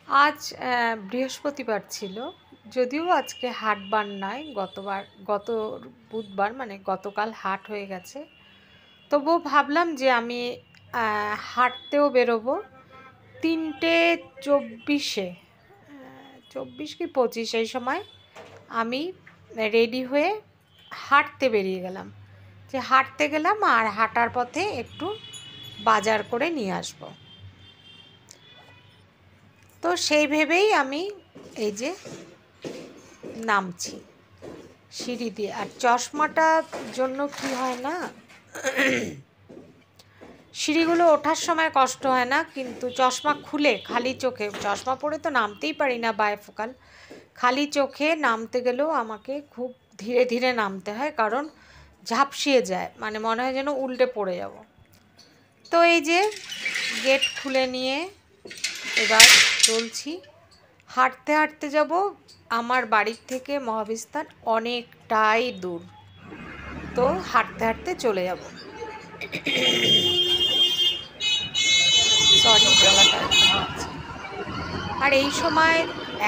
আজ বৃহস্পতিবার ছিল, যদিও আজকে হাটবার নয়, গত বুধবার মানে গতকাল হাট হয়ে গেছে। তবুও ভাবলাম যে আমি হাঁটতেও বেরোবো। 3:24 24 কি 25 এই সময় আমি রেডি হয়ে হাঁটতে বেরিয়ে গেলাম, যে হাঁটতে গেলাম আর হাঁটার পথে একটু বাজার করে নিয়ে আসবো। তো সেই ভেবেই আমি এই যে নামছি সিঁড়ি দিয়ে। আর চশমাটার জন্য কি হয় না, সিঁড়িগুলো ওঠার সময় কষ্ট হয় না, কিন্তু চশমা খুলে খালি চোখে, চশমা পরে তো নামতেই পারি না বাইফোকাল, খালি চোখে নামতে গেলেও আমাকে খুব ধীরে ধীরে নামতে হয়, কারণ ঝাপসিয়ে যায়, মানে মনে হয় যেন উল্টে পড়ে যাব। তো এই যে গেট খুলে নিয়ে এবার চলছি। হাঁটতে হাঁটতে যাব। আমার বাড়ির থেকে মহাবিস্তান অনেকটাই দূর, তো হাঁটতে হাঁটতে চলে যাব। সরি, গলাটা আছে। আর এই সময়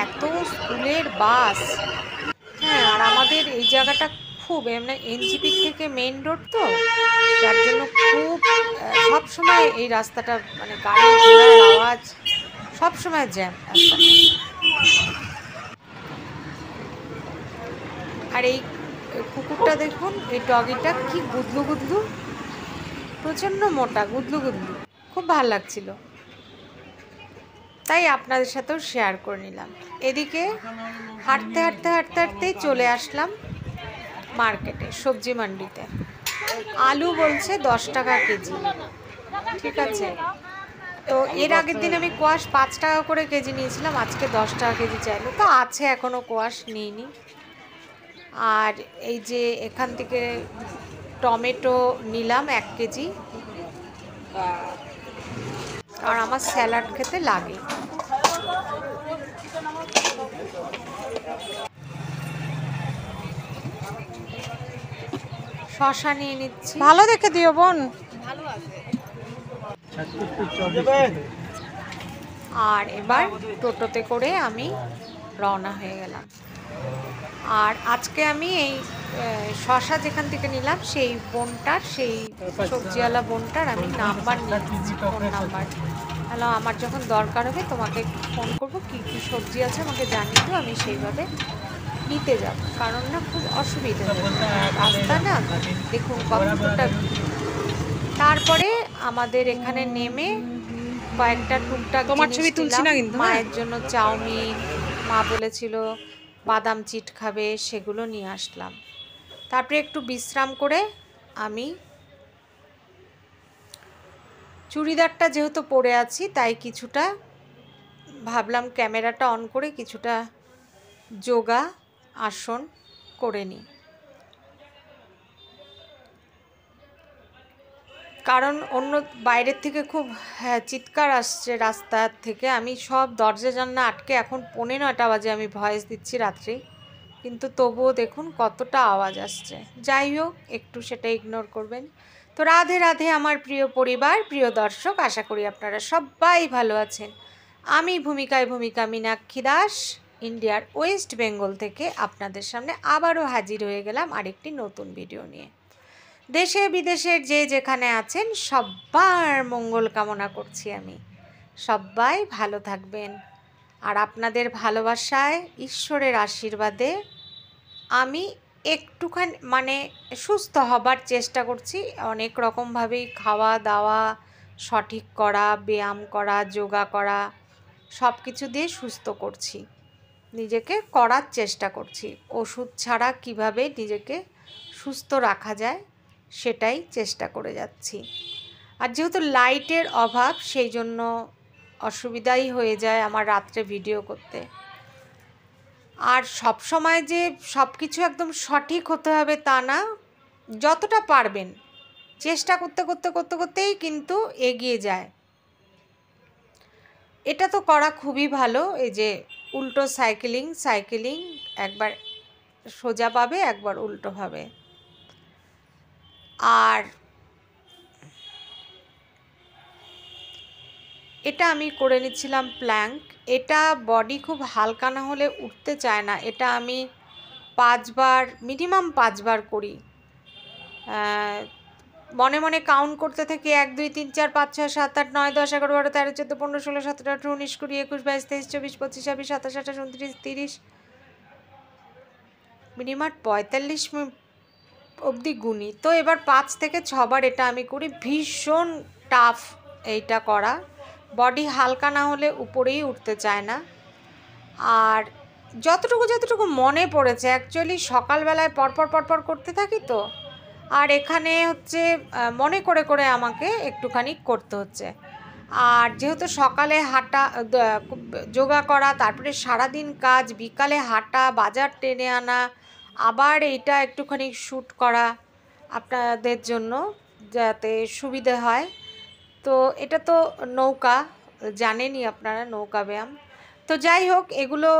এত স্কুলের বাস, হ্যাঁ, আর আমাদের এই জায়গাটা খুব এমনি এনজিপি থেকে মেইন রোড, তো যার জন্য খুব সব সময় এই রাস্তাটা মানে গাড়ি ঘোড়ার আওয়াজ, সব সময় জ্যাম রাস্তাটা। আর এই কুকুরটা দেখুন, এই ডগিটা কি গুদলু গুদলু, প্রচণ্ড মোটা, গুদলু গুদলু, খুব ভালো লাগছিল, তাই আপনাদের সাথেও শেয়ার করে নিলাম। এদিকে হাঁটতে হাঁটতে হাঁটতে হাঁটতেই চলে আসলাম মার্কেটে, সবজি মান্ডিতে। আলু বলছে 10 টাকা কেজি, ঠিক আছে। তো এর আগের দিন আমি কোয়াশ 5 টাকা করে কেজি নিয়েছিলাম, আজকে 10 টাকা কেজি চাইলো, তো আছে এখনও, কোয়াশ নিইনি। আর এই যে এখান থেকে টমেটো নিলাম 1 কেজি, আর আমার স্যালাড খেতে লাগে। শশা নিয়ে নিচ্ছি, ভালো দেখে দিও বোন। আর এবার টোটোতে করে আমি রওনা হয়ে গেলাম। আর আজকে আমি এই শশা যেখান থেকে নিলাম সেই বোনটার, সেই সবজিওয়ালা বোনটার আমি নাম্বার নিয়ে নিচ্ছি, ফোন নাম্বার। তাহলে আমার যখন দরকার হবে তোমাকে ফোন করবো, কী কী সবজি আছে আমাকে জানিয়ে দিও, আমি সেইভাবে নিতে যাব, কারণ না খুব অসুবিধা রাস্তা না, দেখুন কতটা। তারপরে আমাদের এখানে নেমে কয়েকটা টুকটাক জিনিস তুলছিলাম, মায়ের জন্য চাউমিন, মা বলেছিল বাদাম চিট খাবে, সেগুলো নিয়ে আসলাম। তারপরে একটু বিশ্রাম করে আমি চুড়িদারটা যেহেতু পরে আছি, তাই কিছুটা ভাবলাম ক্যামেরাটা অন করে কিছুটা যোগা আসন করে নিই, কারণ অন্য বাইরের থেকে খুব চিৎকার আসছে রাস্তার থেকে। আমি সব দরজা জানলা আটকে, এখন 9:45 বাজে, আমি ভয়েস দিচ্ছি রাত্রি, কিন্তু তবুও দেখুন কতটা আওয়াজ আসছে। যাই হোক, একটু সেটা ইগনোর করবেন। তো রাধে রাধে আমার প্রিয় পরিবার, প্রিয় দর্শক, আশা করি আপনারা সবাই ভালো আছেন। আমি ভূমিকা মীনাক্ষী দাস, ইন্ডিয়ার ওয়েস্ট বেঙ্গল থেকে আপনাদের সামনে আবারও হাজির হয়ে গেলাম আরেকটি নতুন ভিডিও নিয়ে। দেশে বিদেশের যে যেখানে আছেন সবার মঙ্গল কামনা করছি আমি। সবাই ভালো থাকবেন, আর আপনাদের ভালোবাসায়, ঈশ্বরের আশীর্বাদে আমি একটুখানি মানে সুস্থ হবার চেষ্টা করছি। অনেক রকমভাবেই খাওয়া দাওয়া সঠিক করা, ব্যায়াম করা, যোগা করা, সব কিছু দিয়ে সুস্থ করছি, নিজেকে করার চেষ্টা করছি। ওষুধ ছাড়া কিভাবে নিজেকে সুস্থ রাখা যায় সেটাই চেষ্টা করে যাচ্ছি। আর যেহেতু লাইটের অভাব, সেই জন্য অসুবিধাই হয়ে যায় আমার রাত্রে ভিডিও করতে। আর সব সময় যে সব কিছু একদম সঠিক হতে হবে তা না, যতটা পারবেন চেষ্টা করতে করতে করতে করতেই কিন্তু এগিয়ে যায়। এটা তো করা খুবই ভালো, এই যে উল্টো সাইকেলিং, একবার সোজা পাবে, একবার উল্টো হবে। আর এটা আমি করে নিচ্ছিলাম প্ল্যাঙ্ক। এটা বডি খুব হালকা না হলে উঠতে চায় না। এটা আমি 5 বার, মিনিমাম 5 বার করি। মনে মনে কাউন্ট করতে থাকি, 1 2 3 4 5 6 7 8 9 10 11 12 13 14 15 16 17 18 19 20 21 22 23 24 25 26 27 28 29 30, মিনিমাম 45 মিনিট অবধি গুনি। তো এবার 5 থেকে 6 বার এটা আমি করি। ভীষণ টাফ এইটা করা, বডি হালকা না হলে উপরেই উঠতে চায় না। আর যতটুকু মনে পড়েছে, অ্যাকচুয়ালি সকালবেলায় পরপর করতে থাকি তো, আর এখানে হচ্ছে মনে করে আমাকে একটুখানি করতে হচ্ছে। আর যেহেতু সকালে হাঁটা, যোগা করা, তারপরে সারাদিন কাজ, বিকালে হাঁটা, বাজার টেনে আনা, আবার এইটা একটুখানি শ্যুট করা আপনাদের জন্য যাতে সুবিধে হয়। তো এটা তো নৌকা, জানেনই আপনারা, নৌকা ব্যায়াম। তো যাই হোক, এগুলো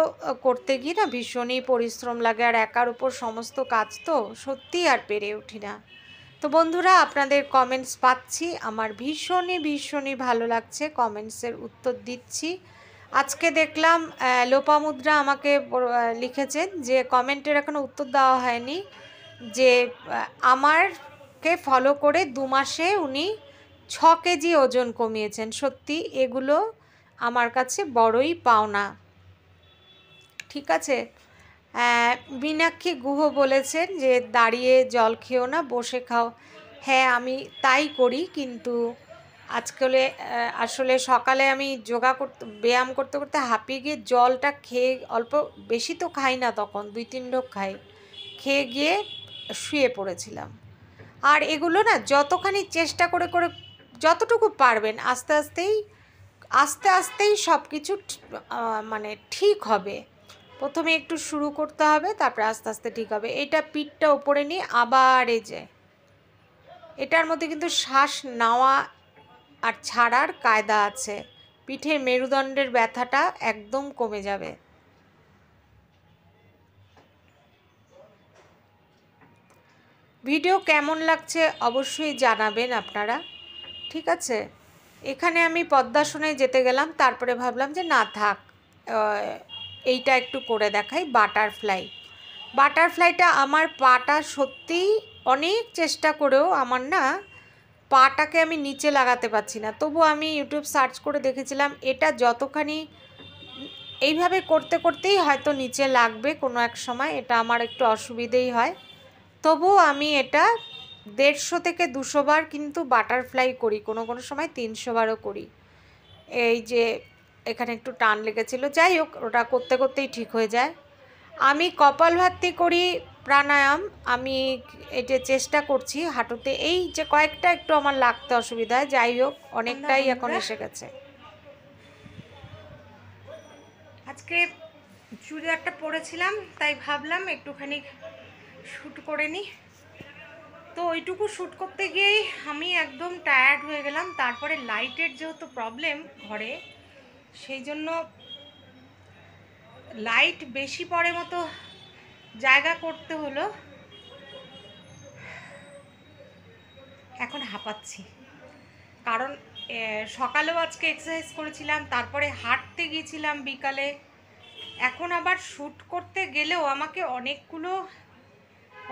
করতে গিয়ে না ভীষণই পরিশ্রম লাগে, আর একার উপর সমস্ত কাজ তো সত্যিই আর পেরে উঠি না। তো বন্ধুরা, আপনাদের কমেন্টস পাচ্ছি, আমার ভীষণই ভালো লাগছে, কমেন্টসের উত্তর দিচ্ছি। আজকে দেখলাম লোপামুদ্রা আমাকে লিখেছেন যে কমেন্টের এখনও উত্তর দেওয়া হয়নি, যে আমারকে ফলো করে 2 মাসে উনি 6 কেজি ওজন কমিয়েছেন। সত্যি এগুলো আমার কাছে বড়ই পাওনা। ঠিক আছে। মীনাক্ষী গুহ বলেছেন যে দাঁড়িয়ে জল খেও না, বসে খাও। হ্যাঁ, আমি তাই করি, কিন্তু আজকালে আসলে সকালে আমি ব্যায়াম করতে হাঁপিয়ে গিয়ে জলটা খেয়ে, অল্প বেশি তো খাই না, তখন 2-3 ঢোক খাই, খেয়ে গিয়ে শুয়ে পড়েছিলাম। আর এগুলো না যতখানি চেষ্টা করে যতটুকু পারবেন, আস্তে আস্তেই সব কিছু মানে ঠিক হবে। প্রথমে একটু শুরু করতে হবে, তারপরে আস্তে আস্তে ঠিক হবে। এটা পিঠটা উপরে নিয়ে আবার এই যে, এটার মধ্যে কিন্তু শ্বাস নেওয়া আর ছাড়ার কায়দা আছে। পিঠের মেরুদণ্ডের ব্যথাটা একদম কমে যাবে। ভিডিও কেমন লাগছে অবশ্যই জানাবেন আপনারা। ঠিক আছে। এখানে আমি পদ্মাসনে যেতে গেলাম, তারপরে ভাবলাম যে না থাক, এইটা একটু করে দেখাই, বাটারফ্লাইটা আমার পাটা সত্যিই অনেক চেষ্টা করেও আমার না পাটাকে আমি নিচে লাগাতে পারছি না। তবু আমি ইউটিউব সার্চ করে দেখেছিলাম এটা যতখানি এইভাবে করতেই হয়তো নিচে লাগবে কোনো এক সময়, এটা আমার একটু অসুবিধেই হয়। তবু আমি এটা 150 থেকে 200 বার কিন্তু বাটারফ্লাই করি, কোনো সময় 300 বারও করি। এই যে এখানে একটু টান লেগেছিল, যাই হোক, ওটা করতেই ঠিক হয়ে যায়। আমি কপালভাতি করি, প্রাণায়াম আমি এটা চেষ্টা করছি হাঁটুতে, এই যে কয়েকটা একটু আমার লাগতে অসুবিধা হয়, যাই হোক অনেকটাই এখন এসে গেছে। আজকে চুড়িদারটা পরেছিলাম, তাই ভাবলাম একটুখানি শ্যুট করে নিই। তো ওইটুকু শ্যুট করতে গিয়েই আমি একদম টায়ার্ড হয়ে গেলাম। তারপরে লাইটের যেহেতু প্রবলেম ঘরে, সেই জন্য লাইট বেশি পড়ে মতো জায়গা করতে হলো। এখন হাঁপাচ্ছি, কারণ সকালেও আজকে এক্সারসাইজ করেছিলাম, তারপরে হাঁটতে গিয়েছিলাম বিকালে, এখন আবার শ্যুট করতে গেলেও আমাকে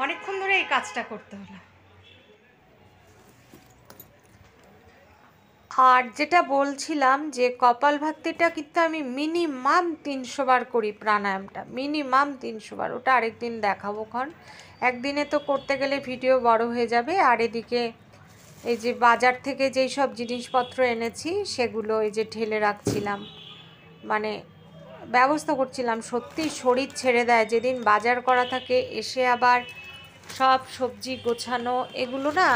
অনেকক্ষণ ধরে এই কাজটা করতে হলো। আর যেটা বলছিলাম যে কপালভাতিটা কিন্তু আমি মিনিমাম 300 বার করি, প্রাণায়ামটা মিনিমাম 300 বার। ওটা আরেকদিন দেখাবো, একদিনে তো করতে গেলে ভিডিও বড় হয়ে যাবে। আর এদিকে এই যে বাজার থেকে যেই সব জিনিসপত্র এনেছি সেগুলো এই যে ঢেলে রাখছিলাম, মানে ব্যবস্থা করছিলাম। সত্যি শরীর ছেড়ে দেয় যেদিন বাজার করা থাকে, এসে আবার সব সবজি গোছানো, এগুলো না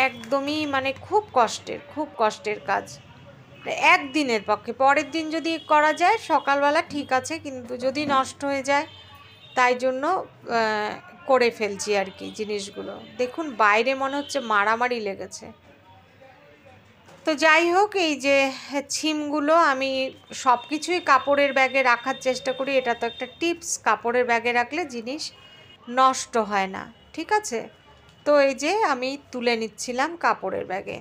একদমই মানে খুব কষ্টের কাজ একদিনের পক্ষে। পরের দিন যদি করা যায় সকালবেলা ঠিক আছে, কিন্তু যদি নষ্ট হয়ে যায়, তাই জন্য করে ফেলছি আর কি জিনিসগুলো। দেখুন বাইরে মনে হচ্ছে মারামারি লেগেছে। তো যাই হোক, এই যে ছিমগুলো আমি সব কিছুই কাপড়ের ব্যাগে রাখার চেষ্টা করি। এটা তো একটা টিপস, কাপড়ের ব্যাগে রাখলে জিনিস নষ্ট হয় না। ঠিক আছে। তো এই যে আমি তুলে নিচ্ছিলাম কাপড়ের ব্যাগে।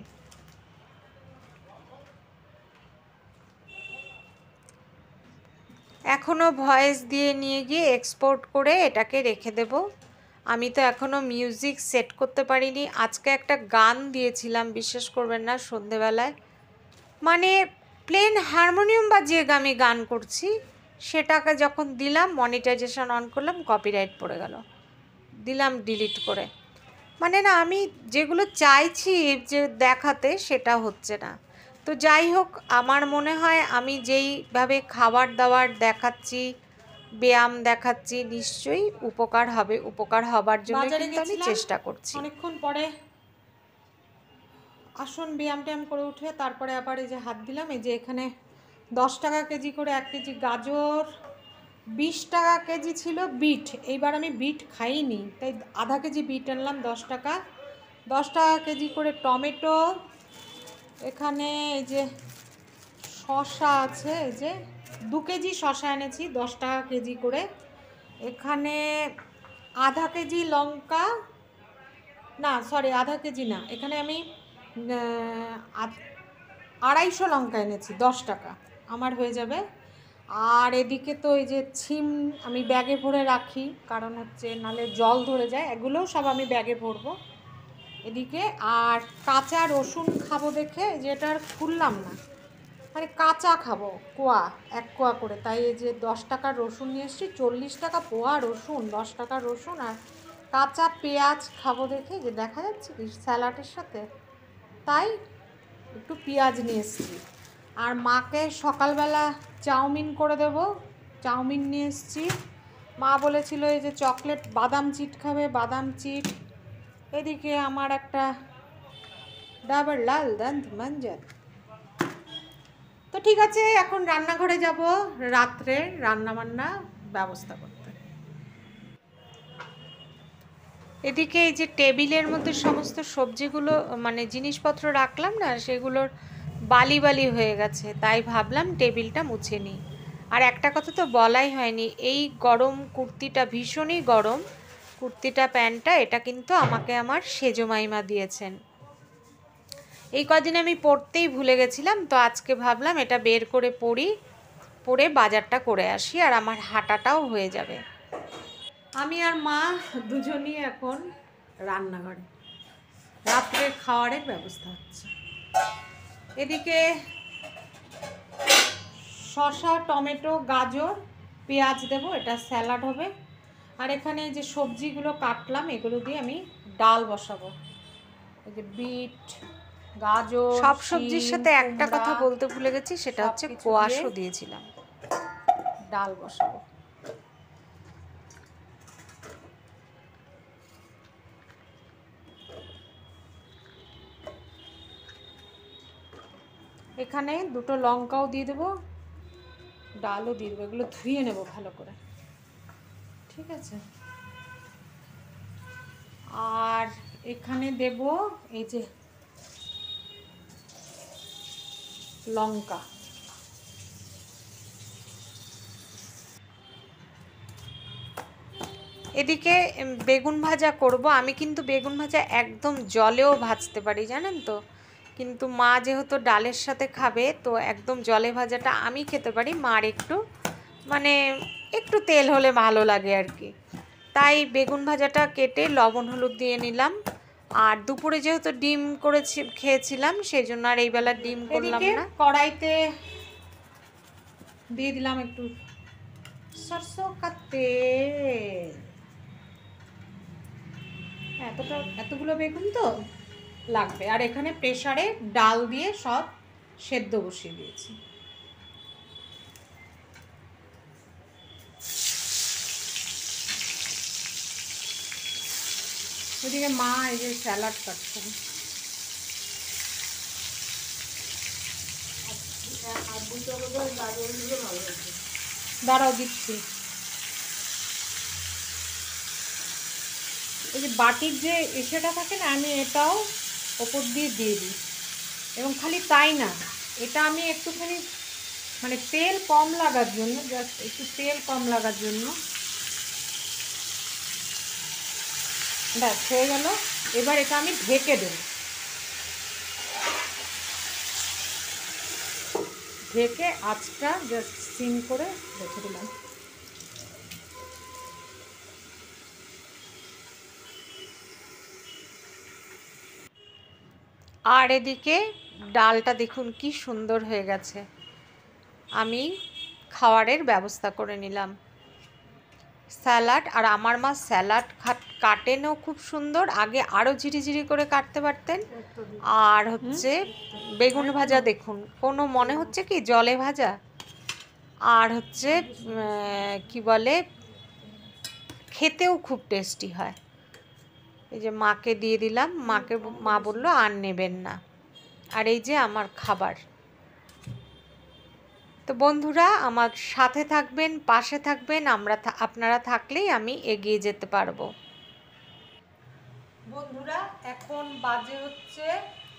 এখনও ভয়েস দিয়ে নিয়ে গিয়ে এক্সপোর্ট করে এটাকে রেখে দেব। আমি তো এখনও মিউজিক সেট করতে পারিনি। আজকে একটা গান দিয়েছিলাম, বিশ্বাস করবেন না, সন্ধেবেলায় মানে প্লেন হারমোনিয়াম বাজিয়ে আমি গান করছি, সেটাকে যখন দিলাম মনিটাইজেশন অন করলাম, কপিরাইট পড়ে গেল, দিলাম ডিলিট করে। মানে না, আমি যেগুলো চাইছি যে দেখাতে সেটা হচ্ছে না। তো যাই হোক, আমার মনে হয় আমি যেইভাবে খাবার দাবার দেখাচ্ছি, ব্যায়াম দেখাচ্ছি, নিশ্চয়ই উপকার হবে। উপকার হবার জন্য কিন্তু আমি চেষ্টা করছি। অনেকক্ষণ পরে আসন ব্যায়াম ট্যায়াম করে উঠে তারপরে আবার এই যে হাত দিলাম। এই যে এখানে 10 টাকা কেজি করে 1 কেজি গাজর, 20 টাকা কেজি ছিল বিট। এইবার আমি বিট খাইনি, তাই আধা কেজি বিট আনলাম 10 টাকা। 10 টাকা কেজি করে টমেটো, এখানে এই যে শসা আছে, এই যে 2 কেজি শসা এনেছি 10 টাকা কেজি করে। এখানে আধা কেজি লঙ্কা, না সরি আধা কেজি না, এখানে আমি 250 লঙ্কা এনেছি 10 টাকা, আমার হয়ে যাবে। আর এদিকে তো এই যে ছিম আমি ব্যাগে ভরে রাখি, কারণ হচ্ছে নালে জল ধরে যায়, এগুলোও সব আমি ব্যাগে ভরবো এদিকে। আর কাঁচা রসুন খাবো দেখে, যেটা আর খুললাম না, মানে কাঁচা খাবো কোয়া, 1 কোয়া করে, তাই এই যে 10 টাকার রসুন নিয়ে এসেছি। 40 টাকা পোয়া রসুন, 10 টাকার রসুন। আর কাঁচা পেঁয়াজ খাবো দেখে, যে দেখা যাচ্ছে কি স্যালাডের সাথে, তাই একটু পেঁয়াজ নিয়ে এসেছি। আর মাকে সকালবেলা চাউমিন করে দেব, চাউমিন নিয়ে এসেছি। মা বলেছিল এই যে চকলেট বাদাম চিট খাবে, বাদাম চিট। এদিকে আমার একটা ডাবর লাল দন্ত মঞ্জর। তো ঠিক আছে, এখন রান্নাঘরে যাব রাত্রে রান্নাবান্না ব্যবস্থা করতে। এদিকে এই যে টেবিলের মধ্যে সমস্ত সবজিগুলো মানে জিনিসপত্র রাখলাম না, সেগুলোর বালি বালি হয়ে গেছে, তাই ভাবলাম টেবিলটা মুছে নিই। আর একটা কথা তো বলাই হয়নি, এই গরম কুর্তিটা ভীষণই গরম, কুর্তিটা প্যান্টটা, এটা কিন্তু আমাকে আমার সেজো মাইমা দিয়েছেন। এই কদিন আমি পরতেই ভুলে গেছিলাম, তো আজকে ভাবলাম এটা বের করে পরে বাজারটা করে আসি, আর আমার হাঁটাটাও হয়ে যাবে। আমি আর মা দুজনই এখন রান্নাঘরে, রাত্রে খাওয়ারের ব্যবস্থা হচ্ছে। এদিকে শসা, টমেটো, গাজর, পেঁয়াজ দেবো, এটা স্যালাড হবে। আর এখানে যে সবজিগুলো কাটলাম, এগুলো দিয়ে আমি ডাল বসাবো। এই যে বিট, গাজর, সব সবজির সাথে একটা কথা বলতে ভুলে গেছি, সেটা হচ্ছে কোয়াশও দিয়েছিলাম। ডাল বসাবো। এখানে 2টো লঙ্কাও দিয়ে দেবো, ডালও দিয়ে দেবো, এগুলো ধুয়ে নেব ভালো করে, ঠিক আছে। আর এখানে দেব এই যে লঙ্কা। এদিকে বেগুন ভাজা করব। আমি কিন্তু বেগুন ভাজা একদম জলেও ভাজতে পারি, জানেন তো, কিন্তু মা যেহেতু ডালের সাথে খাবে, তো একদম জলে ভাজাটা আমি খেতে পারি, মার একটু মানে একটু তেল হলে ভালো লাগে আর কি। তাই বেগুন ভাজাটা কেটে লবণ হলুদ দিয়ে নিলাম। আর দুপুরে যেহেতু ডিম খেয়েছিলাম, সেই জন্য আর এইবেলা ডিম করলাম না। কড়াইতে দিয়ে দিলাম একটু সরষে কা তেল। এতগুলো বেগুন তো লাগবে। আর এখানে প্রেসারে ডাল দিয়ে সব সেদ্ধ বসিয়ে দিয়েছি। ওদিকে মা এই যে স্যালাড কাটছেন। দাঁড়াও দিচ্ছি। এই যে বাটির যে এসেটা থাকে না, আমি এটাও ওপর দিয়ে দিই। এবং খালি তাই না, এটা আমি একটুখানি মানে তেল কম লাগার জন্য, জাস্ট একটু তেল কম লাগার জন্য, ব্যাস হয়ে গেল। এবার এটা আমি ঢেকে দেব, ঢেকে আঁচটা জাস্ট সিম করে রেখে দিলাম। আর এদিকে ডালটা দেখুন কি সুন্দর হয়ে গেছে। আমি খাওয়ারের ব্যবস্থা করে নিলাম। স্যালাড, আর আমার মা স্যালাড কাটেনও খুব সুন্দর, আগে আরও ঝিরিঝিরি করে কাটতে পারতেন। আর হচ্ছে বেগুন ভাজা দেখুন, কোনো মনে হচ্ছে কি জলে ভাজা। আর হচ্ছে কি বলে, খেতেও খুব টেস্টি হয়। এই যে মাকে দিয়ে দিলাম, মা বলল আর নেবেন না। আর এই যে আমার খাবার। তো বন্ধুরা, আমার সাথে থাকবেন, পাশে থাকবেন, আপনারা থাকলেই আমি এগিয়ে যেতে পারবো। বন্ধুরা, এখন বাজে হচ্ছে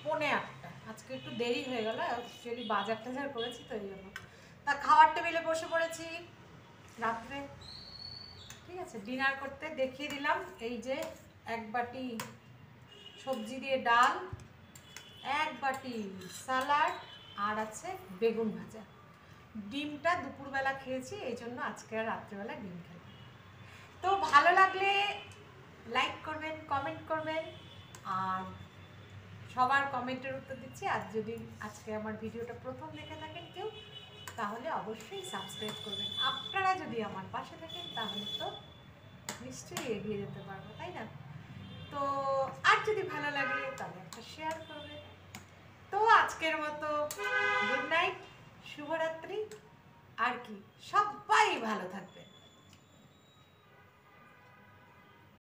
7:45। আজকে একটু দেরি হয়ে গেল, অ্যাকচুয়ালি বাজার টাজার করেছি তো এই জন্য। তা খাওয়ার টেবিলে বসে পড়েছি রাত্রে, ঠিক আছে, ডিনার করতে। দেখিয়ে দিলাম, এই যে 1 বাটি সবজি দিয়ে ডাল, 1 বাটি স্যালাড, আর আছে বেগুন ভাজা। ডিমটা দুপুরবেলা খেয়েছি, এই জন্য আজকে আর রাত্রেবেলা ডিম খেলাম। তো ভালো লাগলে লাইক করবেন, কমেন্ট করবেন, আর সবার কমেন্টের উত্তর দিচ্ছি। আর যদি আজকে আমার ভিডিওটা প্রথম দেখে থাকেন কেউ, তাহলে অবশ্যই সাবস্ক্রাইব করবেন। আপনারা যদি আমার পাশে থাকেন তাহলে তো নিশ্চয়ই এগিয়ে যেতে পারবো, তাই না? তো আর যদি ভালো লাগে তাহলে একটা শেয়ার করবেন। তো আজকের মতো গুড নাইট, শুভরাত্রি। আর কি, সবাই ভালো থাকবেন।